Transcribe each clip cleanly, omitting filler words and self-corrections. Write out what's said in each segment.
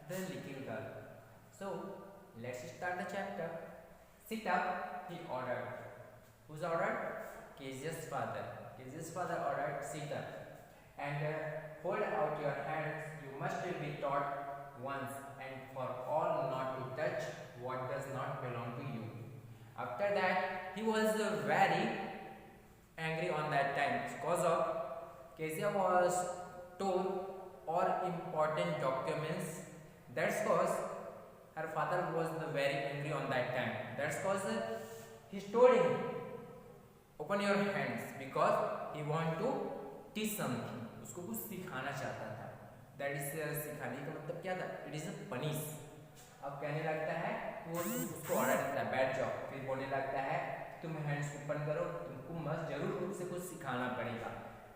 the little girl. So let's start the chapter. Sit up, he ordered. Who's ordered? Kezia's father. Kezia's father ordered, sit up and hold out your hands. You must be taught once and for all not to touch what does not belong to you. After that, he was very angry on that time because of Kezia was told all important documents. That's cause her father was very angry on that time. That's cause he told him, open your hands, because he want to teach something. उसको कुछ सिखाना चाहता था. That is सिखाने का मतलब क्या था? It is a punish. अब कहने लगता है वो उसको ऑर्डर देता है बैठ जाओ, फिर बोलने लगता है तुम हैंड्स ओपन करो, तुमको मस्त जरूर रूप से कुछ सिखाना पड़ेगा,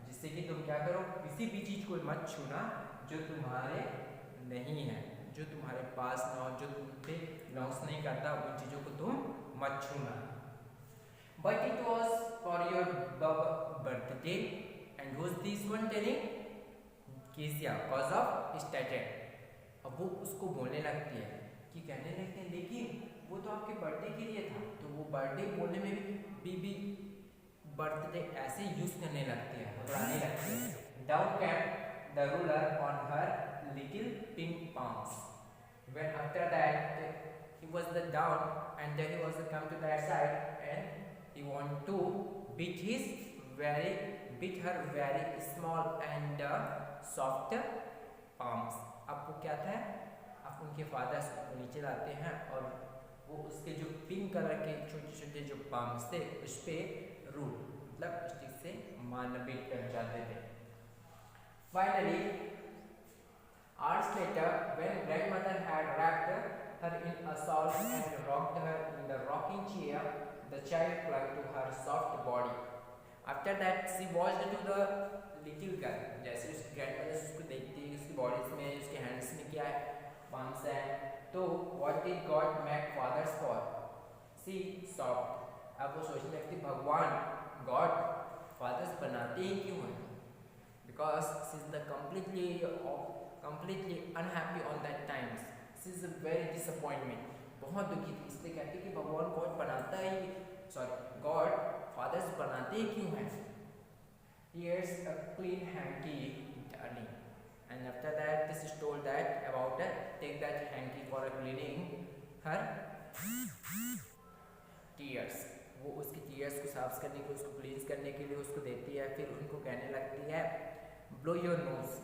जिससे कि तुम क्या करो, किसी भी चीज को मत छूना जो तुम्हारे नहीं है, जो तुम्हारे पास ना हो, जो तुम पे बिलोंग्स नहीं करता, उन चीजों को तुम मत छूना. But it was for your birthday, and who's this one telling? Kezia, cause of stated. अब वो उसको बोलने लगती है कि कहने लगते हैं लेकिन वो तो आपके बर्थडे के लिए था, तो वो बर्थडे बोलने में भी बर्थडे ऐसे यूज करने लगती है, घबराने लगती है. Down came the ruler on her little pink palms. When after that he was the down and then he was come to that side and he want to beat her very small and soft palms. अब वो क्या था, अब उनके father को नीचे लाते हैं और वो उसके जो पिंक कलर के छोटे छोटे जो पाम्स थे उस पर रूल मतलब स्टिक से मारना बीट कर जाते थे. Finally, hours later, when grandmother had wrapped her in a shawl and rocked her in the rocking chair, the child clung to her soft body. After that, she watched to the little girl. जैसे उसकी grandmother उसको देखती है, उसकी bodies में, उसके hands में क्या है, palms है. तो what did God make fathers for? She sobbed. अब वो सोचने लगती भगवान God fathers बनाते ही क्यों हैं? Because she is the completely unhappy on that times. She is a very disappointment. बहुत दुखी थी, इसलिए कहती कि भगवान God बनाता ही, God fathers बनाते ही क्यों हैं? Here's a clean hanky, darling. And after that, this is told that about take that hanky for cleaning her tears. वो उसकी tears को साफ करने के लिए, उसको cleanse करने के लिए उसको देती है. फिर उनको कहने लगती है blow your nose,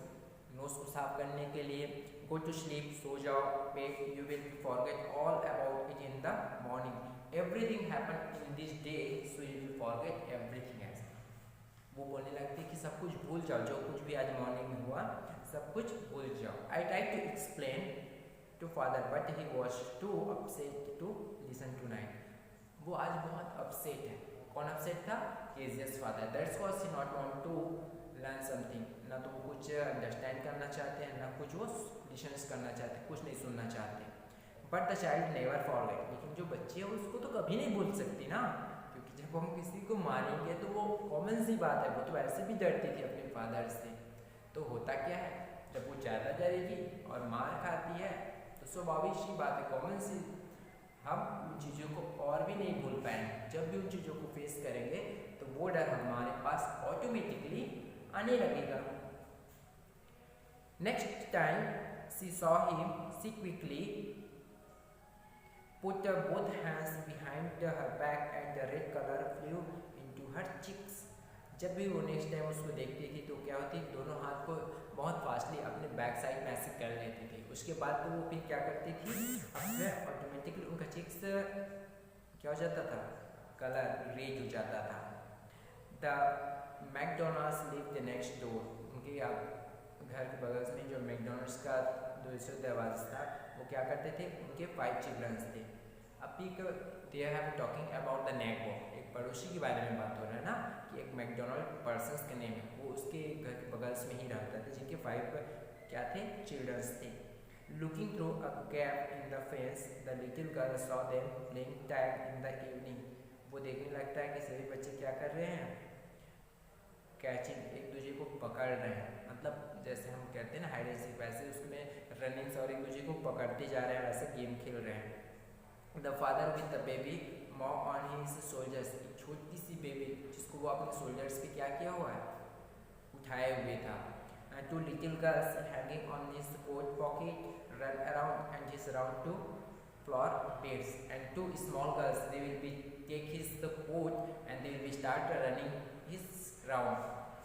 nose को साफ करने के लिए. Go to sleep, सो जाओ. Wait, you will forget all about it in the morning. Everything happened in this day, so you will forget everything else. वो बोलने लगती है कि सब कुछ भूल जाओ, जो कुछ भी आज मॉर्निंग में हुआ सब कुछ भूल जाओ. I tried to explain to father, but he was too upset to listen tonight. वो आज बहुत अपसेट है. कौन अपसेट था? Kezia's father. That's why she not want to learn something. ना तो वो कुछ अंडरस्टैंड करना चाहते हैं, ना कुछ वो लिसन्स करना चाहते, कुछ नहीं सुनना चाहते. But the child never forget. लेकिन जो बच्चे है उसको तो कभी नहीं भूल सकती ना, क्योंकि जब हम किसी को मारेंगे तो वो कॉमन सी बात है, वो तो वैसे भी डरती थी अपने फादर से. तो होता क्या है, जब वो ज़्यादा डरेगी और मार खाती है तो स्वाभाविक सी बात है, कॉमन सी, हम उन चीज़ों को और भी नहीं भूल पाएंगे. जब भी उन चीज़ों को फेस करेंगे तो वो डर हमारे पास ऑटोमेटिकली आने लगेगा. Next time she saw him, she quickly put both hands behind her back and the red color flew into her cheeks. जब भी वो नेक्स्ट टाइम उसको देखती थी तो क्या होती, दोनों हाथ को बहुत फास्टली अपने बैक साइड में ऐसे कर लेती थी. उसके बाद तो वो फिर क्या करती थी, अपने ऑटोमेटिकली उनका चिक्स क्या हो जाता था, कलर रेड हो जाता था. The McDonald's lived next door. उनके घर के बगल में जो मैकडोनल्ड्स का दूसरा दरवाजा था, वो क्या करते थे, उनके 5 चिल्ड्रंस थे. अभी they have talking about the नेबो, एक पड़ोसी के बारे में बात हो रहा है ना, कि एक मैकडोनल्ड पर्सन्स का नेम है, वो उसके घर के बगल में ही रहता था, जिनके 5 क्या थे, चिल्ड्रंस थे. Looking through a gap in the fence the little girl saw them playing tag in the evening. वो देखने लगता है कि सभी बच्चे क्या कर रहे हैं, कैचिंग, एक दूसरे को पकड़ रहे हैं. मतलब जैसे हम कहते हैं ना हाइड एंड सीक, वैसे उसमें रनिंग और एक दूसरे को पकड़ते जा रहे हैं, वैसे गेम खेल रहे हैं। The father with the baby मॉ ऑन हिज सोल्जर्स, एक छोटी सी बेबी जिसको वो अपने सोल्जर्स पे क्या किया हुआ है, उठाए हुए था। Two little girls hanging on his coat pocket run around and his round to floor beds, and two small girls, they will be take his the coat and they will be start running his round।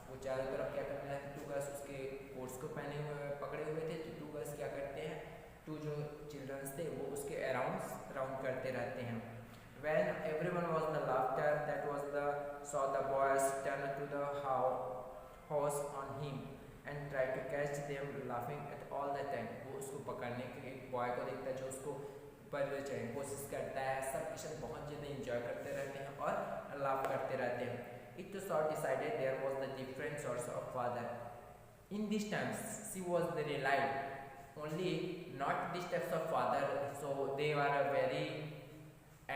वो चारों तरफ क्या करते हैं, to girls उसके quotes को पहने हुए पकड़े हुए थे, तो टू गर्ल्स क्या करते हैं, टू जो चिल्ड्रंस थे वो उसके अराउंड राउंड करते रहते हैं। When everyone was the laughter that was the saw the boys turn to the horse on him and try to catch them laughing at all the time। वो उसको पकड़ने के लिए बॉय को देखता है जो उसको पर चढ़ने की कोशिश करता है। सब किशन बहुत ज़्यादा इंजॉय करते रहते हैं और लाफ करते रहते हैं। It was all decided there was the different sorts of father. In these times, she was very light, only not these types of father. So they were very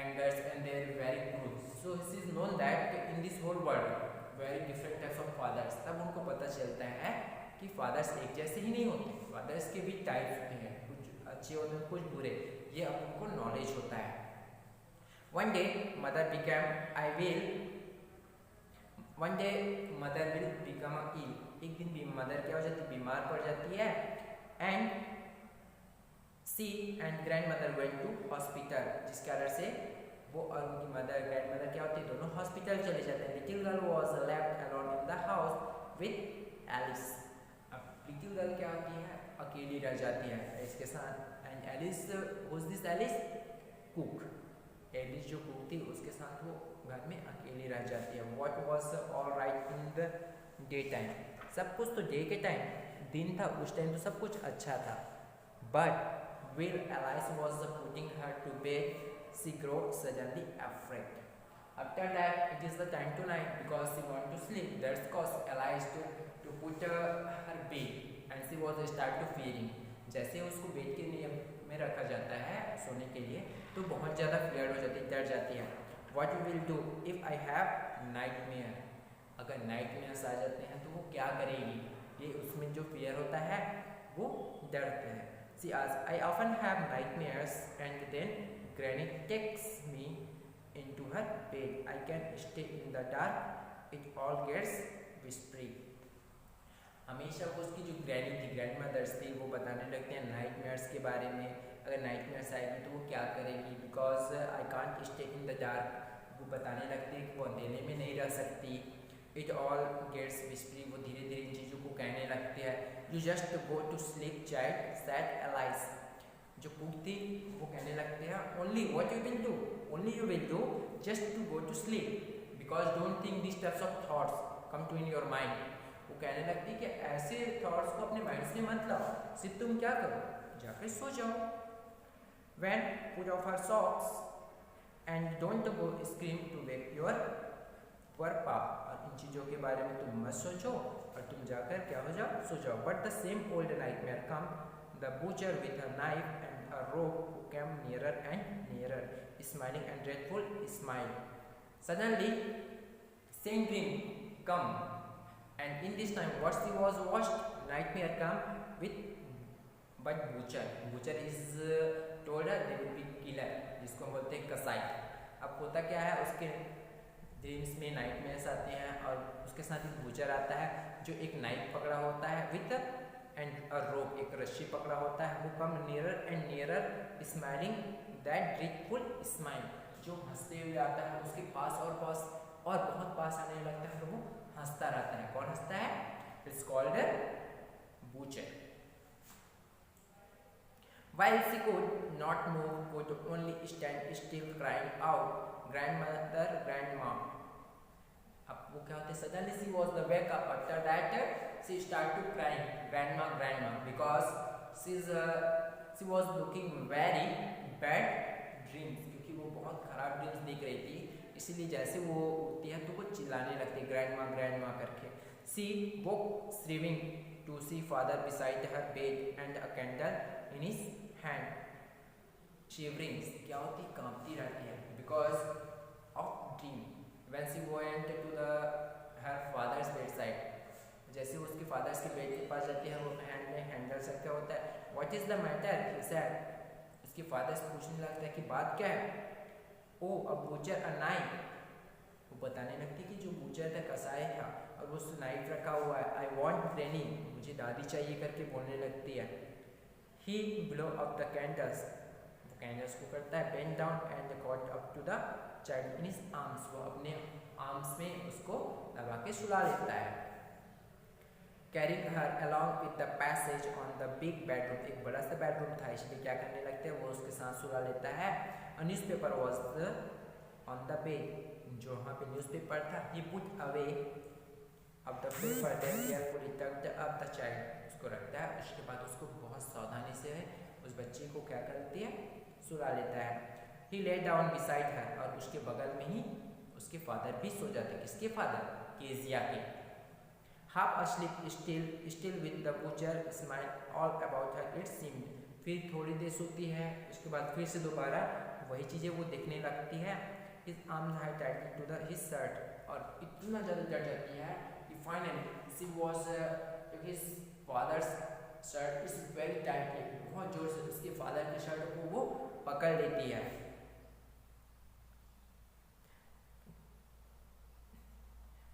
angry and they were very cruel. So she is known that in this whole world, very different types of fathers. तब उनको पता चलता है कि fathers एक जैसे ही नहीं होते, fathers के भी types होते हैं, कुछ अच्छे होते हैं कुछ बुरे, ये अब उनको नॉलेज होता है। One day mother will become ill। एक दिन भी मदर क्या हो जाती है, बीमार पड़ जाती है। And she and grandmother went to hospital, जिस कारण से वो और उनकी मदर ग्रैंडमदर क्या होती है, दोनों हॉस्पिटल चले जाते हैं। Little girl was left alone in the house with Alice। अब लिटिल गर्ल क्या होती है, अकेली रह जाती है इसके साथ। Alice, who's this Alice? Cook. Alice जो कुक थी उसके साथ वो घर में अकेली रह जाती है। What was all right in the daytime? सब कुछ तो डे के टाइम, दिन था उस टाइम तो सब कुछ अच्छा था। But when Alice was putting her to bed, she grew suddenly afraid। After that, it is the time to night because she want to sleep. That's cause Alice to put her bed and she was start to fearing। जैसे उसको bed के नियम में रखा जाता है सोने के लिए तो बहुत ज़्यादा फ्लियर हो जाती है, डर जाती है। What you will do if I have nightmare? अगर नाइटमेयर्स आ जाते हैं तो वो क्या करेगी, ये उसमें जो फियर होता है वो डरते हैं। She asks, I often have nightmares and then Granny takes me into her bed। I can stay in the dark, it all gets whispery। हमेशा वो उसकी जो ग्रैनी थी, ग्रैंड मदर्स थी, वो बताने लगते हैं नाइटमेयर्स के बारे में। अगर नाइटमेयर्स आएगी तो वो क्या करेगी, because I can't stay in the dark. वो बताने लगते हैं कि वो अंधेरे में नहीं रह सकती। इट ऑल गेट्स विस्परी, वो धीरे धीरे इन चीज़ों को कहने लगते हैं। You just go to sleep child said Alice. जो कुक थी वो कहने लगते हैं only what you will do, only you will do just to go to sleep, because don't think this types of thoughts come to in your mind. वो कहने लगती कि ऐसे थॉट्स को अपने माइंड से मत लाओ, सिर्फ तुम क्या करो, जाकर सो जाओ। When put off her socks and don't go scream to wake your papa। और इन चीज़ों के बारे में तुम मत सोचो और तुम जाकर क्या हो जाओ, सो जाओ। But the same old nightmare come, the butcher with a knife and a rope who came nearer and nearer, smiling and dreadful smile। Suddenly, same dream come, and in this time what she was watched, nightmare come with but butcher। Butcher is told her they will be killer, जिसको हम बोलते हैं कसाई। अब होता क्या है, उसके ड्रीम्स में नाइटमेयर्स आते हैं और उसके साथ एक बूचर आता है जो एक नाइफ पकड़ा होता है विथ एंड अ रोप, एक रस्सी पकड़ा होता है। वो come nearer and nearer smiling that dreadful smile, जो हंसते हुए आता है उसके पास और बहुत पास आने लगता है तो वो हंसता रहता है। कौन हंसता है, it's called butcher. While she could not move, could only stand still, crying out, grandmother, grandma। अब वो क्या होते हैं, suddenly she was the wake up। After that she started to crying, grandma, grandma, because she was looking very bad dreams, क्योंकि वो बहुत खराब dreams देख रही थी। इसीलिए जैसे वो उठती है तो वो चिल्लाने लगती है ग्रैंडमा ग्रैंडमा करके। She woke screaming to see father beside her bed and a candle in his hand, shivering, क्या होती है, कांपती रहती है, because of dream। When she went to her father's bedside, जैसे वो उसके फादर्स के बेड के पास जाती है ऐसा क्या होता है, what is the matter, he said, उसके फादर से पूछने लगता है कि बात क्या है, ओ अ बूचर अ नाइफ, वो बताने लगती है कि जो बूचर था कसाई था और वो नाइफ रखा हुआ है, आई वांट ग्रैनी, मुझे दादी चाहिए करके बोलने लगती है। He blow up the candles, वो कैंडल्स को करता है bend down and got up to the child in his arms, वो अपने आर्म्स में उसको लगा के सुला लेता है। Carrying her along with the passage on the big bedroom, एक बड़ा सा बेडरूम था इसलिए क्या करने लगते हैं, वो उसके साथ सुला लेता है। A newspaper was on the bed, जो वहाँ पे न्यूज़पेपर था, ही पुट अवे अब the paper then carefully tucked up the child, उसको रखता है, उसके बाद उसको बहुत सावधानी से उस बच्चे को क्या करती है, सुला लेता है। ही ले डाउन बिसाइड हर, और उसके बगल में ही उसके फादर भी सो जाते, किसके फादर, केजिया के। Half asleep still with the butcher smiled all about her it seemed, फिर थोड़ी देर सोती है, उसके बाद फिर से दोबारा वही चीज़ें वो देखने लगती है। his arms had tightened to the his shirt, और इतना ज़्यादा डर जाती है कि finally she was his father's shirt is very tightly, बहुत जोर से उसके फादर के शर्ट को वो पकड़ लेती है।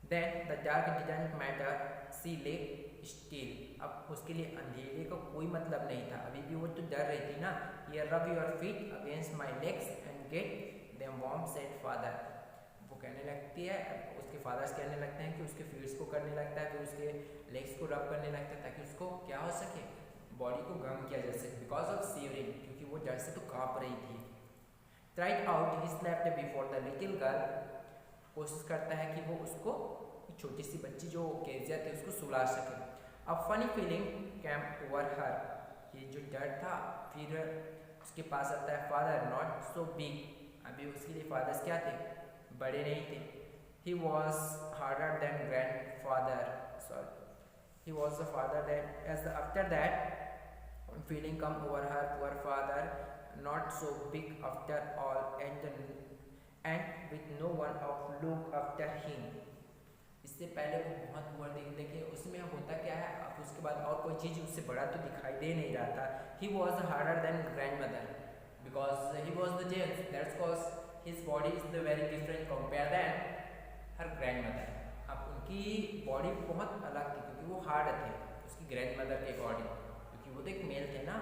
Then the dark didn't matter, she lay still, अब उसके लिए अंधेरे का कोई मतलब नहीं था, अभी भी वो तो डर रही थी ना। Here rub your feet against my legs and get them warm said father, वो कहने लगती है, उसके फादर्स कहने लगते हैं कि उसके फीट्स को करने लगता है, फिर उसके लेग्स को रब करने लगता है ताकि उसको क्या हो सके, बॉडी को गर्म किया जा सके, बिकॉज ऑफ सीवरिंग, क्योंकि वो डर से तो कांप रही थी। Tried out he slept before the little girl, कोशिश करता है कि वो उसको, छोटी सी बच्ची जो केजिया थी उसको सुला सके। अब funny feeling came over her, ये जो डर था, फिर उसके पास आता है फादर नॉट सो बिग, अभी उसके लिए फादर्स क्या थे, बड़े नहीं थे। He was harder than grandfather, sorry he was the father that age after that feeling come over her poor father not so big after all and with no one of look after him, इससे पहले वो बहुत poor देखने के, उसमें होता क्या है, अब उसके बाद और कोई चीज़ उससे बड़ा तो दिखाई दे नहीं रहा था। He was harder than grandmother because he was the James, that's cause his body is the very different compare than her grandmother, अब उनकी बॉडी बहुत अलग थी क्योंकि वो हार्ड थे उसकी ग्रैंड मदर के अकॉर्डिंग, क्योंकि वो तो एक मेल थे ना।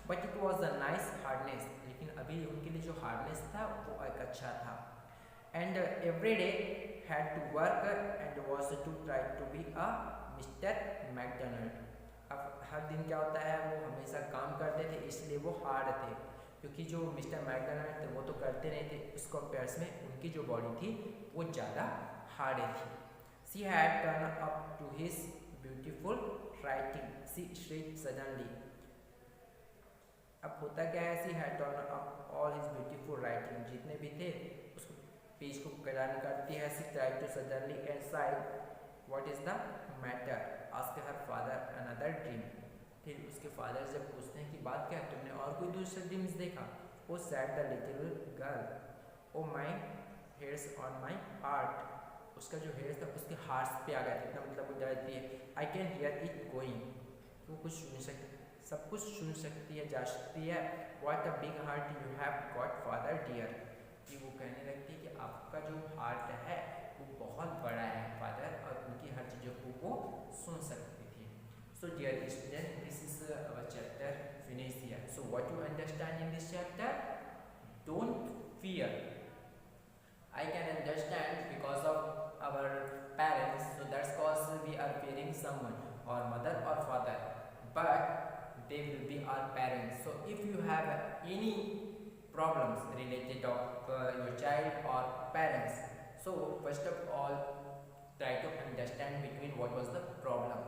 But it was the nice hardness, लेकिन अभी उनके लिए जो हार्डनेस था वो एक अच्छा था। And every day had to work and was to try to be a Mr. McDonald, अब हर दिन क्या होता है, वो हमेशा काम करते थे इसलिए वो हार्ड थे, क्योंकि जो मिस्टर मैकडोनाल्ड थे वो तो करते नहीं थे, उस कंपेयर्स में उनकी जो बॉडी थी वो ज़्यादा हार्ड थी। She had turned up to his beautiful writing, she shrieked suddenly, अब होता क्या है, she had turned up all his beautiful writing, जितने भी थे उसको पेज को कलान करती है। She tried to suddenly and sighed, what is the matter, asked her father another dream, फिर उसके फादर जब पूछते हैं कि बात क्या है, तुमने और कोई दूसरा ड्रीम्स देखा, वो said the little girl, oh my hairs on my heart, उसका जो हेयर था उसके हार्ट पे आ गया, इतना मतलब वो डरती है। I can hear it going, वो कुछ सुन सकती, सब कुछ सुन सकती है, जा सकती है। What a big heart you have got father dear, कि वो कहने लगती है कि आपका जो हार्ट है वो बहुत बड़ा है फादर, और उनकी हर चीज़ों को वो सुन सकती थी। So dear student, this is our chapter finish here. So what you understand in this chapter, don't fear, I can understand because of our parents, so that's cause we are fearing someone or mother or father, but they will be our parents. So if you have any problems related of your child or parents, so first of all try to understand between what was the problem,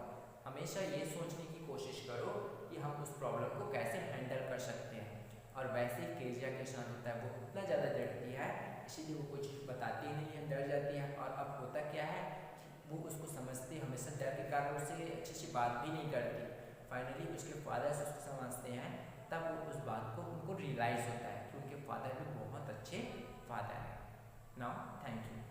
हमेशा ये सोचने की कोशिश करो कि हम उस problem को कैसे हैंडल कर सकते हैं। और वैसे केजिया के साथ होता है, वो इतना ज़्यादा डरती है इसीलिए वो कुछ बताती नहीं है, डर जाती है। और अब होता क्या है, वो उसको समझती है, हमेशा डर के कारण उससे अच्छी सी बात भी नहीं करती। फाइनली उसके फादर से उसको समझते हैं, तब वो उस बात को उनको रियलाइज़ होता है कि उनके फादर भी बहुत अच्छे फादर हैं। Now thank you.